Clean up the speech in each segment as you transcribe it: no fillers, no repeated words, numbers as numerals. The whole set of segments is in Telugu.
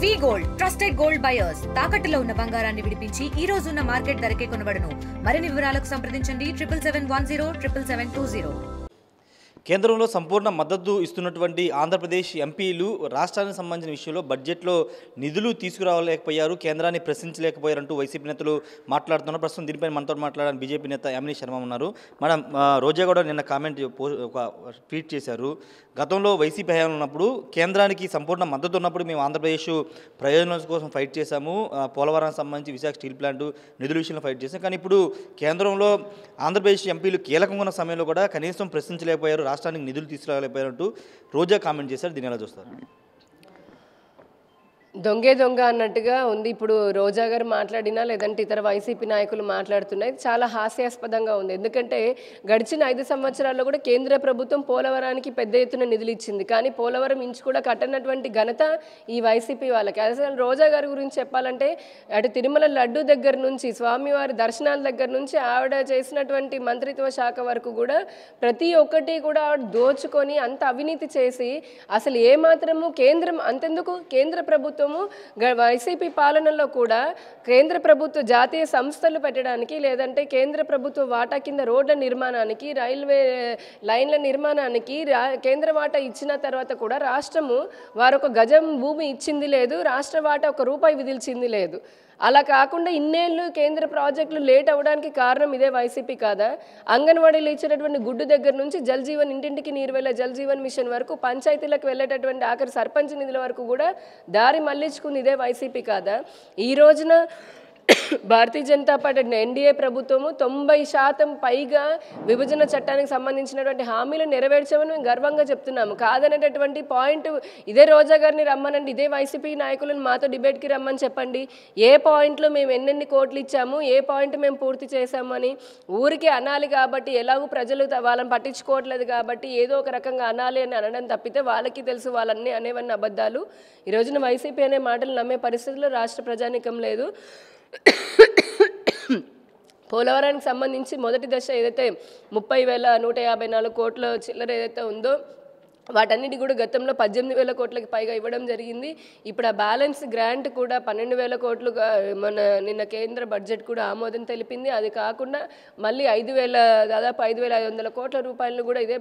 వి గోల్డ్ ట్రస్టెడ్ గోల్డ్ బయర్స్ తాకట్టులో ఉన్న బంగారాన్ని విడిపించి ఈ రోజు ఉన్న మార్కెట్ ధరకే కొనబడును. మరిన్ని వివరాలకు సంప్రదించండి 77107720. కేంద్రంలో సంపూర్ణ మద్దతు ఇస్తున్నటువంటి ఆంధ్రప్రదేశ్ ఎంపీలు రాష్ట్రానికి సంబంధించిన విషయంలో బడ్జెట్లో నిధులు తీసుకురావలేకపోయారు, కేంద్రాన్ని ప్రశ్నించలేకపోయారంటూ వైసీపీ నేతలు మాట్లాడుతున్నారు. ప్రస్తుతం దీనిపై మనతో మాట్లాడడానికి బీజేపీ నేత యామిని శర్మ ఉన్నారు. మేడం, రోజా కూడా నిన్న ఒక ట్వీట్ చేశారు. గతంలో వైసీపీ హయాంలో ఉన్నప్పుడు కేంద్రానికి సంపూర్ణ మద్దతు ఉన్నప్పుడు మేము ఆంధ్రప్రదేశ్ ప్రయోజనాల కోసం ఫైట్ చేశాము, పోలవరానికి సంబంధించి విశాఖ స్టీల్ ప్లాంట్ నిధుల విషయంలో ఫైట్ చేశాం. కానీ ఇప్పుడు కేంద్రంలో ఆంధ్రప్రదేశ్ ఎంపీలు కీలకంగా ఉన్న సమయంలో కూడా కనీసం ప్రశ్నించలేకపోయారు, రాష్ట్రానికి నిధులు తీసుకురాలేకపోయారంటూ రోజా కామెంట్ చేశారు. దీన్ని ఎలా చూస్తారు? దొంగే దొంగ అన్నట్టుగా ఉంది ఇప్పుడు రోజా గారు మాట్లాడినా లేదంటే ఇతర వైసీపీ నాయకులు మాట్లాడుతున్నాయి. చాలా హాస్యాస్పదంగా ఉంది. ఎందుకంటే గడిచిన 5 సంవత్సరాల్లో కూడా కేంద్ర ప్రభుత్వం పోలవరానికి పెద్ద ఎత్తున నిధులు ఇచ్చింది, కానీ పోలవరం ఇంచు కూడా కట్టనటువంటి ఘనత ఈ వైసీపీ వాళ్ళకి. అసలు రోజా గారి గురించి చెప్పాలంటే అటు తిరుమల లడ్డు దగ్గర నుంచి స్వామివారి దర్శనాల దగ్గర నుంచి ఆవిడ చేసినటువంటి మంత్రిత్వ శాఖ వరకు కూడా ప్రతి ఒక్కటి కూడా ఆవిడ దోచుకొని అంత అవినీతి చేసి అసలు ఏమాత్రము కేంద్రం అంతెందుకు కేంద్ర ప్రభుత్వం వైసీపీ పాలనలో కూడా కేంద్ర ప్రభుత్వ జాతీయ సంస్థలు పెట్టడానికి లేదంటే కేంద్ర ప్రభుత్వ వాటా కింద రోడ్ల నిర్మాణానికి రైల్వే లైన్ల నిర్మాణానికి కేంద్ర వాటా ఇచ్చిన తర్వాత కూడా రాష్ట్రము వారొక గజం భూమి ఇచ్చింది లేదు, రాష్ట్ర వాటా ₹1 విధిల్చింది లేదు. అలా కాకుండా ఇన్నేళ్ళు కేంద్ర ప్రాజెక్టులు లేట్ అవ్వడానికి కారణం ఇదే వైసీపీ కాదా? అంగన్వాడీలు ఇచ్చేటటువంటి గుడ్డు దగ్గర నుంచి జల్ జీవన్ ఇంటింటికి నీరు వెళ్ళే జల్ జీవన్ మిషన్ వరకు పంచాయతీలకు వెళ్ళేటటువంటి ఆఖరి సర్పంచ్ నిధుల వరకు కూడా దారి మళ్లించుకుంది ఇదే వైసీపీ కాదా? ఈ రోజున భారతీయ జనతా పార్టీ ఎన్డీఏ ప్రభుత్వము 90% పైగా విభజన చట్టానికి సంబంధించినటువంటి హామీలు నెరవేర్చామని మేము గర్వంగా చెప్తున్నాము. కాదనేటటువంటి పాయింట్ ఇదే రోజా గారిని రమ్మనండి, ఇదే వైసీపీ నాయకులను మాతో డిబేట్కి రమ్మని చెప్పండి. ఏ పాయింట్లో మేము ఎన్నెన్ని కోట్లు ఇచ్చాము, ఏ పాయింట్ మేము పూర్తి చేశాము అని ఊరికి అనాలి. కాబట్టి ఎలాగూ ప్రజలు వాళ్ళని పట్టించుకోవట్లేదు కాబట్టి ఏదో ఒక రకంగా అనాలి అని అనడం తప్పితే వాళ్ళకి తెలుసు వాళ్ళన్నీ అనేవన్నీ అబద్ధాలు. ఈ రోజున వైసీపీ అనే మాటలు నమ్మే పరిస్థితుల్లో రాష్ట్ర ప్రజానీకం లేదు. పోలవరానికి సంబంధించి మొదటి దశ ఏదైతే 30,154 కోట్ల చిల్లర ఏదైతే ఉందో వాటన్నిటి కూడా గతంలో 18,000 కోట్లకి పైగా ఇవ్వడం జరిగింది. ఇప్పుడు ఆ బ్యాలెన్స్ గ్రాంట్ కూడా 12,000 కోట్లుగా మన నిన్న కేంద్ర బడ్జెట్ కూడా ఆమోదం తెలిపింది. అది కాకుండా మళ్ళీ దాదాపు 5,500 కోట్ల రూపాయలను కూడా ఇదే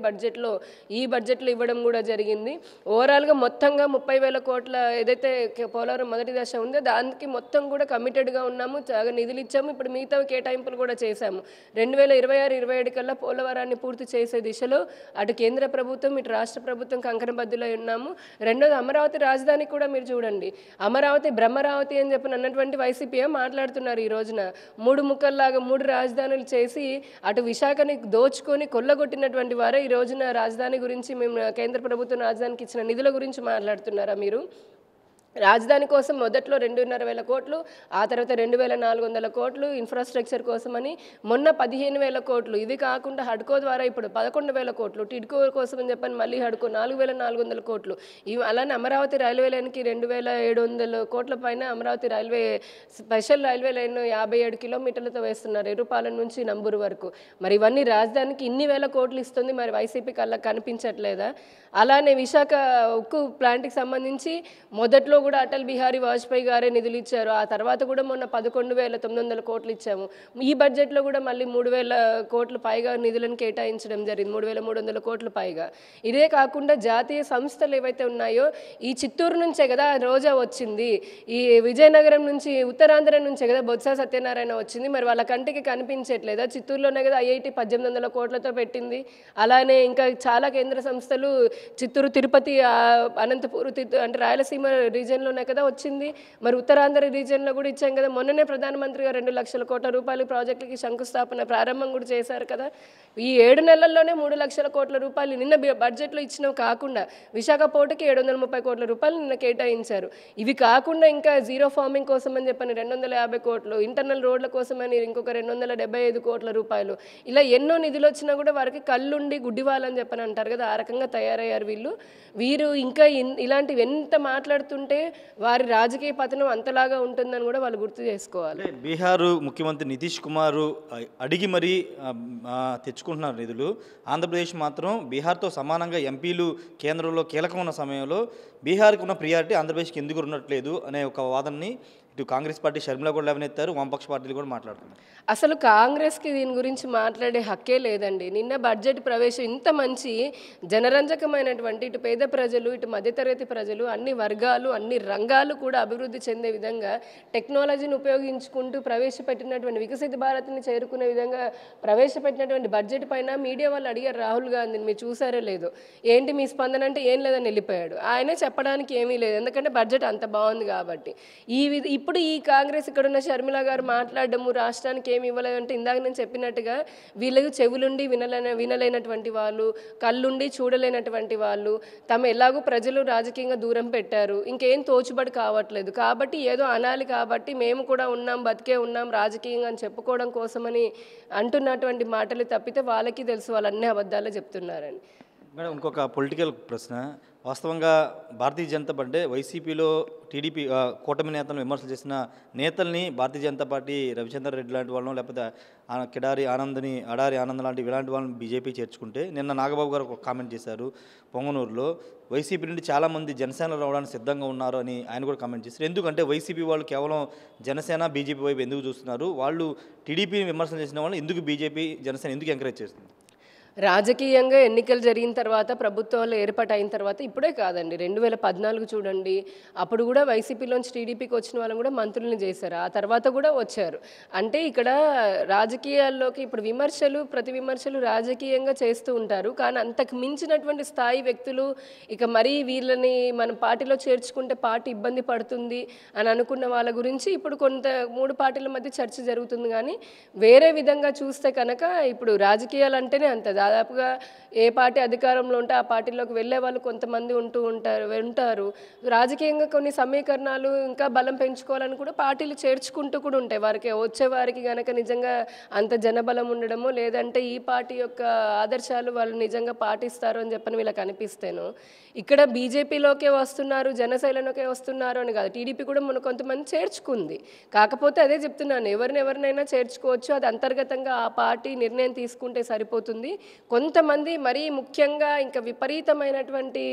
ఈ బడ్జెట్లో ఇవ్వడం కూడా జరిగింది. ఓవరాల్గా మొత్తంగా 30,000 కోట్ల ఏదైతే పోలవరం మొదటి దశ ఉందో దానికి మొత్తం కూడా కమిటెడ్గా ఉన్నాము, నిధులు ఇచ్చాము. ఇప్పుడు మిగతా కేటాయింపులు కూడా చేశాము. 2026-27 కల్లా పోలవరాన్ని పూర్తి చేసే దిశలో అటు కేంద్ర ప్రభుత్వం ఇటు రాష్ట్ర ప్రభుత్వం కంకణబద్దులై ఉన్నాము. రెండోది అమరావతి రాజధాని కూడా మీరు చూడండి, అమరావతి బ్రహ్మరావతి అని చెప్పి అన్నటువంటి వైసీపీ మాట్లాడుతున్నారు. ఈ రోజున 3 ముక్కల్లాగా 3 రాజధానులు చేసి అటు విశాఖని దోచుకొని కొల్లగొట్టినటువంటి వారే ఈ రోజున రాజధాని గురించి మేము కేంద్ర ప్రభుత్వం రాజధానికి ఇచ్చిన నిధుల గురించి మాట్లాడుతున్నారా మీరు? రాజధాని కోసం మొదట్లో 2,500 కోట్లు, ఆ తర్వాత 2,400 కోట్లు ఇన్ఫ్రాస్ట్రక్చర్ కోసమని, మొన్న 15,000 కోట్లు. ఇవి కాకుండా హడ్కో ద్వారా ఇప్పుడు 11,000 కోట్లు, టిడ్కో కోసం అని చెప్పని మళ్ళీ హడ్కో 4,400 కోట్లు. ఇవి అలానే అమరావతి రైల్వే లైన్కి 2,700 కోట్ల పైన అమరావతి స్పెషల్ రైల్వే లైన్ 57 కిలోమీటర్లతో వేస్తున్నారు ఎరుపాలెం నుంచి నంబూరు వరకు. మరి ఇవన్నీ రాజధానికి ఇన్ని వేల కోట్లు ఇస్తుంది, మరి వైసీపీ కల్లా కనిపించట్లేదా? అలానే విశాఖ ఉక్కు ప్లాంట్కి సంబంధించి మొదట్లో కూడా అటల్ బిహారీ వాజ్పేయి గారే నిధులు ఇచ్చారు. ఆ తర్వాత కూడా మొన్న 11,900 కోట్లు ఇచ్చాము. ఈ బడ్జెట్లో కూడా మళ్ళీ 3,000 కోట్లు పైగా నిధులను కేటాయించడం జరిగింది, 3,300 కోట్లు పైగా. ఇదే కాకుండా జాతీయ సంస్థలు ఏవైతే ఉన్నాయో ఈ చిత్తూరు నుంచే కదా రోజా వచ్చింది, ఈ విజయనగరం నుంచి ఉత్తరాంధ్ర నుంచే కదా బొత్స సత్యనారాయణ వచ్చింది. మరి వాళ్ళ కంటికి కనిపించట్లేదా? చిత్తూరులోనే కదా ఐఐటి 1,800 కోట్లతో పెట్టింది. అలానే ఇంకా చాలా కేంద్ర సంస్థలు చిత్తూరు, తిరుపతి, అనంతపూర్ అంటే రాయలసీమ రీజియన్లోనే కదా వచ్చింది. మరి ఉత్తరాంధ్ర రీజియన్లో కూడా ఇచ్చాం కదా. మొన్ననే ప్రధానమంత్రి గారు 2 లక్షల కోట్ల రూపాయలు ప్రాజెక్టులకి ప్రారంభం కూడా చేశారు కదా. ఈ 7 నెలల్లోనే 3 లక్షల కోట్ల రూపాయలు నిన్న బడ్జెట్లో ఇచ్చినవి కాకుండా విశాఖ పోర్టుకి 730 కోట్ల రూపాయలు నిన్న కేటాయించారు. ఇవి కాకుండా ఇంకా జీరో ఫార్మింగ్ కోసం అని చెప్పని 250 కోట్లు, ఇంటర్నల్ రోడ్ల కోసం అని ఇంకొక 275 కోట్ల రూపాయలు. ఇలా ఎన్నో నిధులు వచ్చినా కూడా వారికి కళ్ళుండి గుడ్డివాళ్ళని చెప్పని అంటారు కదా, ఆ రకంగా తయారయ్యారు వీరు. ఇంకా ఇలాంటివి ఎంత మాట్లాడుతుంటే వారి రాజకీయ పతనం అంతలాగా ఉంటుందని కూడా వాళ్ళు గుర్తు చేసుకోవాలి. అంటే బీహార్ ముఖ్యమంత్రి నితీష్ కుమార్ అడిగి మరీ తెచ్చుకుంటున్నారు నిధులు. ఆంధ్రప్రదేశ్ మాత్రం బీహార్తో సమానంగా ఎంపీలు కేంద్రంలో కీలకం ఉన్న సమయంలో బీహార్కి ఉన్న ప్రియారిటీ ఆంధ్రప్రదేశ్కి ఎందుకు ఉన్నట్లేదు అనే ఒక వాదనని ఇటు కాంగ్రెస్ పార్టీ షర్మిల కూడా లేవనెత్తారు, వామపక్ష పార్టీలు కూడా మాట్లాడుతున్నారు. అసలు కాంగ్రెస్కి దీని గురించి మాట్లాడే హక్కే లేదండి. నిన్న బడ్జెట్ ప్రవేశం ఇంత మంచి జనరంజకమైనటువంటి ఇటు పేద ప్రజలు, ఇటు మధ్యతరగతి ప్రజలు, అన్ని వర్గాలు, అన్ని రంగాలు కూడా అభివృద్ధి చెందే విధంగా టెక్నాలజీని ఉపయోగించుకుంటూ ప్రవేశపెట్టినటువంటి వికసిత భారత్ని చేరుకునే విధంగా ప్రవేశపెట్టినటువంటి బడ్జెట్ పైన మీడియా వాళ్ళు అడిగారు రాహుల్ గాంధీని, మీరు చూసారో లేదో, ఏంటి మీ స్పందన అంటే ఏం లేదని వెళ్ళిపోయాడు. ఆయనే చెప్పడానికి ఏమీ లేదు, ఎందుకంటే బడ్జెట్ అంత బాగుంది కాబట్టి. ఇప్పుడు ఈ కాంగ్రెస్ ఇక్కడ ఉన్న షర్మిల గారు మాట్లాడడము రాష్ట్రానికి ఏమి ఇవ్వలేదంటే, ఇందాక నేను చెప్పినట్టుగా వీళ్ళకి చెవులుండి వినలేనటువంటి వాళ్ళు, కళ్ళుండి చూడలేనటువంటి వాళ్ళు, తమ ఎలాగో ప్రజలు రాజకీయంగా దూరం పెట్టారు, ఇంకేం తోచుబడి కావట్లేదు కాబట్టి ఏదో అనాలి కాబట్టి మేము కూడా ఉన్నాం, బతికే ఉన్నాం రాజకీయంగా అని చెప్పుకోవడం కోసమని అంటున్నటువంటి మాటలు తప్పితే వాళ్ళకి తెలుసు వాళ్ళు అన్ని అబద్ధాలే చెప్తున్నారని. మేడం, ఇంకొక పొలిటికల్ ప్రశ్న. వాస్తవంగా భారతీయ జనతా పార్టీ వైసీపీలో టీడీపీ కూటమి నేతలను విమర్శలు చేసిన నేతల్ని భారతీయ జనతా పార్టీ రవిచంద్ర రెడ్డి లాంటి వాళ్ళను, లేకపోతే అడారి ఆనంద్ లాంటి ఇలాంటి వాళ్ళని బీజేపీ చేర్చుకుంటే, నిన్న నాగబాబు గారు ఒక కామెంట్ చేశారు పొంగనూరులో, వైసీపీ నుండి చాలామంది జనసేన రావడానికి సిద్ధంగా ఉన్నారు అని ఆయన కూడా కామెంట్ చేశారు. ఎందుకంటే వైసీపీ వాళ్ళు కేవలం జనసేన బీజేపీ వైపు ఎందుకు చూస్తున్నారు, వాళ్ళు టీడీపీని విమర్శలు చేసిన వాళ్ళు ఎందుకు బీజేపీ జనసేన ఎందుకు ఎంకరేజ్ చేస్తుంది? రాజకీయంగా ఎన్నికలు జరిగిన తర్వాత, ప్రభుత్వాలు ఏర్పాటు అయిన తర్వాత, ఇప్పుడే కాదండి 2014 చూడండి, అప్పుడు కూడా వైసీపీలోంచి టీడీపీకి వచ్చిన వాళ్ళని కూడా మంత్రులను చేశారు, ఆ తర్వాత కూడా వచ్చారు. అంటే ఇక్కడ రాజకీయాల్లోకి ఇప్పుడు ప్రతి విమర్శలు రాజకీయంగా చేస్తూ ఉంటారు, కానీ అంతకు మించినటువంటి స్థాయి వ్యక్తులు ఇక మరీ వీళ్ళని మన పార్టీలో చేర్చుకుంటే పార్టీ ఇబ్బంది పడుతుంది అని అనుకున్న వాళ్ళ గురించి ఇప్పుడు కొంత 3 పార్టీల మధ్య చర్చ జరుగుతుంది. కానీ వేరే విధంగా చూస్తే కనుక ఇప్పుడు రాజకీయాలు అంటేనే అంత దాదాపుగా ఏ పార్టీ అధికారంలో ఉంటే ఆ పార్టీలోకి వెళ్ళే వాళ్ళు కొంతమంది ఉంటారు. రాజకీయంగా కొన్ని సమీకరణాలు ఇంకా బలం పెంచుకోవాలని కూడా పార్టీలు చేర్చుకుంటూ కూడా ఉంటాయి. వచ్చేవారికి కనుక నిజంగా అంత జనబలం ఉండడమో, లేదంటే ఈ పార్టీ యొక్క ఆదర్శాలు వాళ్ళు నిజంగా పాటిస్తారు అని చెప్పని వీళ్ళకి అనిపిస్తేను, ఇక్కడ బీజేపీలోకే వస్తున్నారు, జనసేనలోకే వస్తున్నారు అని కాదు, టీడీపీ కూడా మన కొంతమంది చేర్చుకుంది. కాకపోతే అదే చెప్తున్నాను, ఎవరినైనా చేర్చుకోవచ్చు, అది అంతర్గతంగా ఆ పార్టీ నిర్ణయం తీసుకుంటే సరిపోతుంది. కొంతమంది మరీ ముఖ్యంగా ఇంకా విపరీతమైనటువంటి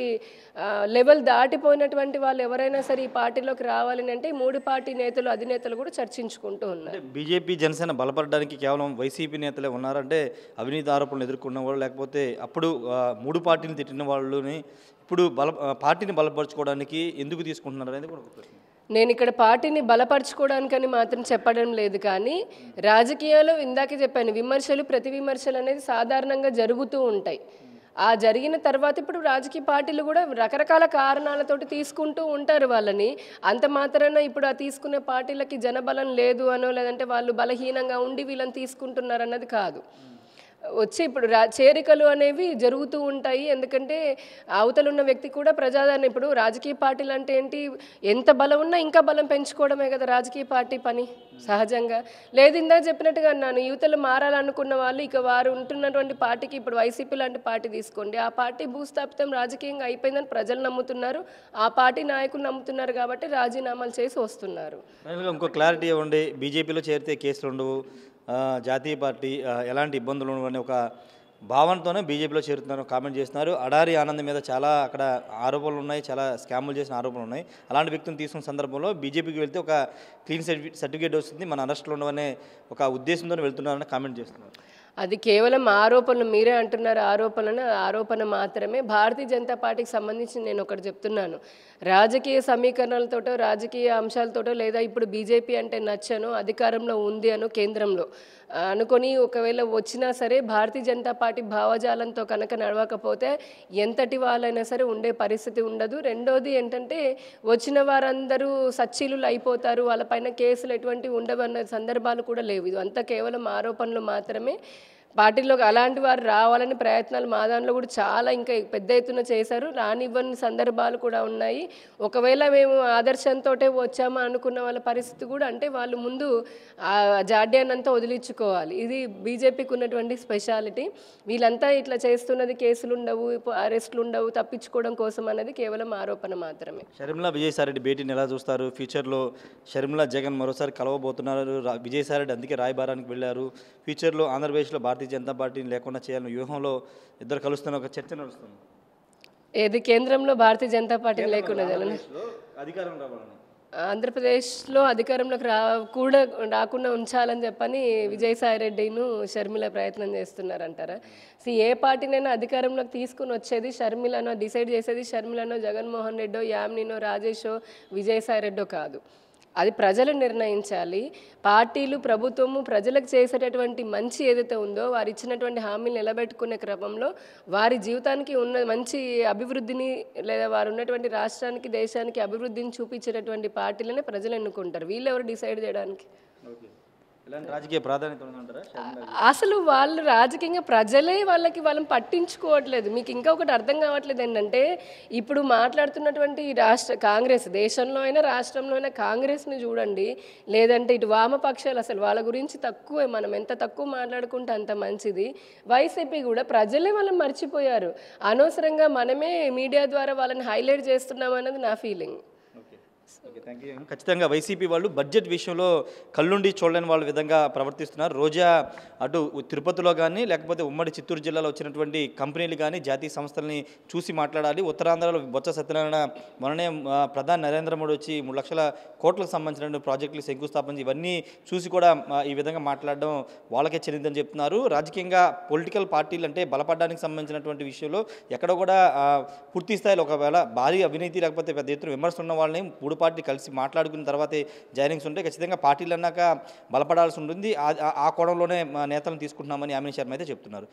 లెవెల్ దాటిపోయినటువంటి వాళ్ళు ఎవరైనా సరే ఈ పార్టీలోకి రావాలని అంటే 3 పార్టీ నేతలు, అధినేతలు కూడా చర్చించుకుంటూ ఉన్నారు. బీజేపీ జనసేన బలపడడానికి కేవలం వైసీపీ నేతలే ఉన్నారంటే, అవినీతి ఆరోపణలు ఎదుర్కొన్న వాళ్ళు, లేకపోతే అప్పుడు 3 పార్టీలు తిట్టిన వాళ్ళని ఇప్పుడు పార్టీని బలపరచుకోవడానికి ఎందుకు తీసుకుంటున్నారు అనేది కూడా ఒక ప్రశ్న. నేను ఇక్కడ పార్టీని బలపరచుకోవడానికని మాత్రం చెప్పడం లేదు, కానీ రాజకీయాల్లో ఇందాకే చెప్పాను, ప్రతి విమర్శలు అనేది సాధారణంగా జరుగుతూ ఉంటాయి. ఆ జరిగిన తర్వాత ఇప్పుడు రాజకీయ పార్టీలు కూడా రకరకాల కారణాలతోటి తీసుకుంటూ ఉంటారు వాళ్ళని. అంత మాత్రాన ఇప్పుడు ఆ తీసుకునే పార్టీలకి జనబలం లేదు అనో, లేదంటే వాళ్ళు బలహీనంగా ఉండి వీళ్ళని తీసుకుంటున్నారు అన్నది కాదు. వచ్చి ఇప్పుడు చేరికలు అనేవి జరుగుతూ ఉంటాయి, ఎందుకంటే అవతల ఉన్న వ్యక్తి కూడా ప్రజాదరణ. ఇప్పుడు రాజకీయ పార్టీలు అంటే ఏంటి, ఎంత బలం ఉన్నా ఇంకా బలం పెంచుకోవడమే కదా రాజకీయ పార్టీ పని సహజంగా. లేదు ఇందాక చెప్పినట్టుగా అన్నాను, యువతలు మారాలనుకున్న వాళ్ళు ఇక వారు ఉంటున్నటువంటి పార్టీకి, ఇప్పుడు వైసీపీ లాంటి పార్టీ తీసుకోండి, ఆ పార్టీ భూస్థాపితం రాజకీయంగా అయిపోయిందని ప్రజలు నమ్ముతున్నారు, ఆ పార్టీ నాయకులు నమ్ముతున్నారు కాబట్టి రాజీనామాలు చేసి వస్తున్నారు. ఇంకో క్లారిటీ ఇవ్వండి, బీజేపీలో చేరితే కేసులు ఉండవు, జాతీయ పార్టీ ఎలాంటి ఇబ్బందులు ఉండవని ఒక భావనతోనే బీజేపీలో చేరుతున్నారు కామెంట్ చేస్తున్నారు. అడారి ఆనంద్ మీద చాలా అక్కడ ఆరోపణలు ఉన్నాయి, చాలా స్కాములు చేసిన ఆరోపణలు ఉన్నాయి. అలాంటి వ్యక్తిని తీసుకున్న సందర్భంలో బీజేపీకి వెళ్తే ఒక క్లీన్ సర్టిఫికేట్ వస్తుంది, మన అరెస్టులు ఉండవనే ఒక ఉద్దేశంతో వెళ్తున్నారని కామెంట్ చేస్తున్నారు. అది కేవలం ఆరోపణలు, మీరే అంటున్నారు ఆరోపణ మాత్రమే. భారతీయ జనతా పార్టీకి సంబంధించి నేను ఒకటి చెప్తున్నాను, రాజకీయ సమీకరణలతోటో, రాజకీయ అంశాలతోటో, లేదా ఇప్పుడు బీజేపీ అంటే నచ్చను, అధికారంలో ఉంది అను కేంద్రంలో అనుకొని ఒకవేళ వచ్చినా సరే భారతీయ జనతా పార్టీ భావజాలంతో కనుక నడవకపోతే ఎంతటి వాళ్ళైనా సరే ఉండే పరిస్థితి ఉండదు. రెండోది ఏంటంటే, వచ్చిన వారందరూ సచ్చీలులు అయిపోతారు, వాళ్ళపైన కేసులు ఎటువంటి ఉండవన్న సందర్భాలు కూడా లేవు. ఇది అంతా కేవలం ఆరోపణలు మాత్రమే. పార్టీలోకి అలాంటి వారు రావాలని ప్రయత్నాలు మా దాంట్లో కూడా చాలా ఇంకా పెద్ద ఎత్తున చేశారు. రానివ్వని సందర్భాలు కూడా ఉన్నాయి. ఒకవేళ మేము ఆదర్శంతో వచ్చామా అనుకున్న వాళ్ళ పరిస్థితి కూడా అంటే వాళ్ళు ముందు ఆ జాడ్యాన్నంతా వదిలించుకోవాలి. ఇది బీజేపీకి ఉన్నటువంటి స్పెషాలిటీ. వీళ్ళంతా ఇట్లా చేస్తున్నది కేసులు ఉండవు, అరెస్టులు ఉండవు, తప్పించుకోవడం కోసం అన్నది కేవలం ఆరోపణ మాత్రమే. షర్మిల విజయసాయిరెడ్డి భేటీని ఎలా చూస్తారు? ఫ్యూచర్లో షర్మిల జగన్ మరోసారి కలవబోతున్నారు. విజయసాయిరెడ్డి అందుకే రాయబారానికి వెళ్ళారు. ఫ్యూచర్లో ఆంధ్రప్రదేశ్లో భారతీయ జనతా పార్టీని లేకుండా చేయాలని వ్యూహంలో ఇద్దరు కలుస్తున్న ఒక చర్చ నడుస్తుంది. ఏది కేంద్రంలో భారతీయ జనతా పార్టీ లేకుండా అధికారం రావాలని ఆంధ్రప్రదేశ్లో అధికారంలోకి కూడా రాకుండా ఉంచాలని చెప్పని విజయసాయిరెడ్డిను షర్మిల ప్రయత్నం చేస్తున్నారంటారా? ఏ పార్టీనైనా అధికారంలోకి తీసుకుని వచ్చేది షర్మిలనో, డిసైడ్ చేసేది షర్మిలనో, జగన్మోహన్ రెడ్డో, యామినినో, రాజేషో, విజయసాయిరెడ్డో కాదు. అది ప్రజలు నిర్ణయించాలి. పార్టీలు, ప్రభుత్వము ప్రజలకు చేసేటటువంటి మంచి ఏదైతే ఉందో వారు ఇచ్చినటువంటి హామీలు నిలబెట్టుకునే క్రమంలో వారి జీవితానికి ఉన్న మంచి అభివృద్ధిని లేదా వారు ఉన్నటువంటి రాష్ట్రానికి, దేశానికి అభివృద్ధిని చూపించేటటువంటి పార్టీలనే ప్రజలు ఎన్నుకుంటారు. వీళ్ళెవరు డిసైడ్ చేయడానికి? రాజకీయ ప్రాధాన్యత ఉందంటారా? అసలు వాళ్ళు రాజకీయంగా ప్రజలే వాళ్ళని పట్టించుకోవట్లేదు. మీకు ఇంకా ఒకటి అర్థం కావట్లేదు ఏంటంటే, ఇప్పుడు మాట్లాడుతున్నటువంటి కాంగ్రెస్, దేశంలో అయినా రాష్ట్రంలో అయినా కాంగ్రెస్ని చూడండి, లేదంటే ఇటు వామపక్షాలు, అసలు వాళ్ళ గురించి తక్కువే. మనం ఎంత తక్కువ మాట్లాడుకుంటే అంత మంచిది. వైసీపీ కూడా ప్రజలే వాళ్ళని మర్చిపోయారు. అనవసరంగా మనమే మీడియా ద్వారా వాళ్ళని హైలైట్ చేస్తున్నాం అన్నది నా ఫీలింగ్. ఖచ్చితంగా వైసీపీ వాళ్ళు బడ్జెట్ విషయంలో కళ్ళుండి చూడలేని వాళ్ళ విధంగా ప్రవర్తిస్తున్నారు. రోజా అటు తిరుపతిలో కానీ లేకపోతే ఉమ్మడి చిత్తూరు జిల్లాలో వచ్చినటువంటి కంపెనీలు కానీ జాతీయ సంస్థలని చూసి మాట్లాడాలి. ఉత్తరాంధ్రలో బొత్స సత్యనారాయణ మొన్ననే ప్రధాని నరేంద్ర మోడీ వచ్చి 3 లక్షల కోట్లకు సంబంధించిన ప్రాజెక్టులు శంకుస్థాపన ఇవన్నీ చూసి కూడా ఈ విధంగా మాట్లాడడం వాళ్ళకే చెందిందని చెప్తున్నారు. రాజకీయంగా పొలిటికల్ పార్టీలు అంటే బలపడడానికి సంబంధించినటువంటి విషయంలో ఎక్కడ కూడా పూర్తి స్థాయిలో ఒకవేళ భారీ అవినీతి లేకపోతే పెద్ద ఎత్తున విమర్శలు ఉన్న వాళ్ళని 3 పార్టీ కలిసి మాట్లాడుకున్న తర్వాతే జాయినింగ్స్ ఉంటే ఖచ్చితంగా పార్టీలు అన్నాక బలపడాల్సి ఉంటుంది. ఆ కోణంలోనే నేతలను తీసుకుంటున్నామని యామిని శర్మ అయితే చెప్తున్నారు.